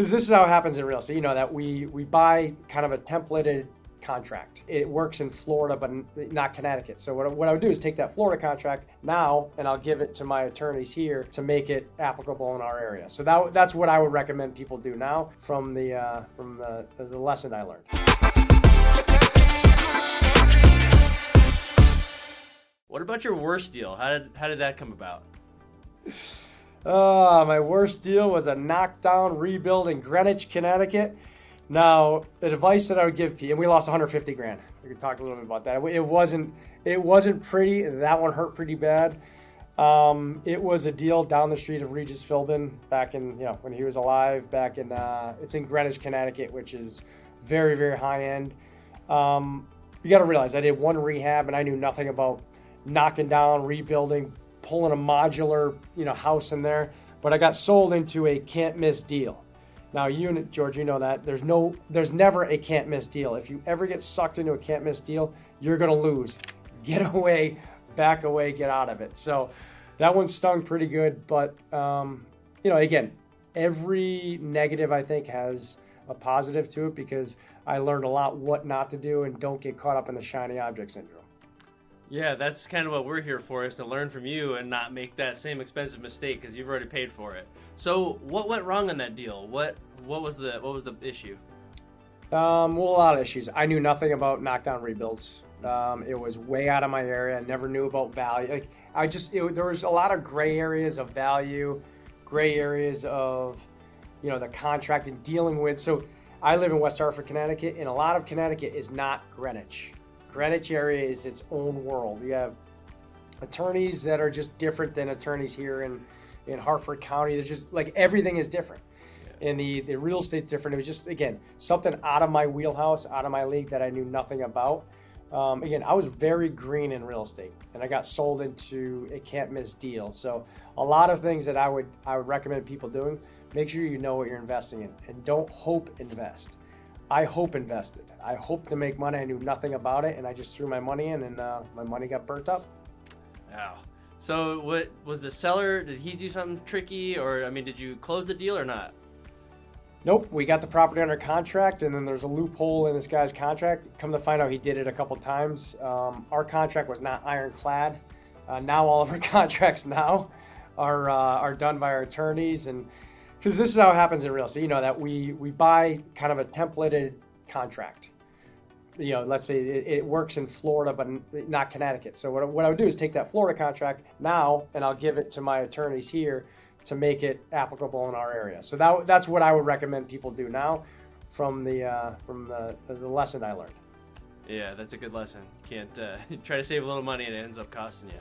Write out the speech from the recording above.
Because this is how it happens in real estate. You know that we buy kind of a templated contract. It works in Florida, but not Connecticut. So what I would do is take that Florida contract now, and I'll give it to my attorneys here to make it applicable in our area. So that's what I would recommend people do now from the lesson I learned. What about your worst deal? How did that come about? My worst deal was a knockdown rebuild in Greenwich, Connecticut. Now, the advice that I would give people, and we lost 150 grand. We could talk a little bit about that. It wasn't pretty. That one hurt pretty bad. It was a deal down the street of Regis Philbin back in, when he was alive, back in, it's in Greenwich, Connecticut, which is very, very high end. You got to realize I did one rehab and I knew nothing about knocking down, rebuilding, pulling a modular, house in there, but I got sold into a can't miss deal. Now, George, you know that there's never a can't miss deal. If you ever get sucked into a can't miss deal, you're going to lose. Get away, back away, get out of it. So that one stung pretty good, but again, every negative I think has a positive to it because I learned a lot what not to do and don't get caught up in the shiny object syndrome. Yeah, that's kind of what we're here for, is to learn from you and not make that same expensive mistake because you've already paid for it. So what went wrong on that deal? What was the there a lot of issues. I knew nothing about knockdown rebuilds. It was way out of my area. I never knew about value. There was a lot of gray areas of value, gray areas of, the contract and dealing with. So I live in West Hartford, Connecticut, and a lot of Connecticut is not Greenwich. Greenwich area is its own world. You have attorneys that are just different than attorneys here in Hartford County. They're just like everything is different. Yeah. And the real estate's different. It was just, again, something out of my wheelhouse, out of my league that I knew nothing about. Again, I was very green in real estate and I got sold into a can't miss deal. So a lot of things that I would recommend people doing, make sure you know what you're investing in and don't hope invest. I hope invested. I hoped to make money. I knew nothing about it, and I just threw my money in, and my money got burnt up. Wow. So what was the seller? Did he do something tricky, or did you close the deal or not? Nope. We got the property under contract, and then there's a loophole in this guy's contract. Come to find out, he did it a couple times. Our contract was not ironclad. Now all of our contracts now are done by our attorneys, and because this is how it happens in real estate. You know that we buy kind of a templated contract. Let's say it works in Florida, but not Connecticut. So what I would do is take that Florida contract now, and I'll give it to my attorneys here to make it applicable in our area. So that's what I would recommend people do now from the lesson I learned. Yeah, that's a good lesson. Can't try to save a little money and it ends up costing you.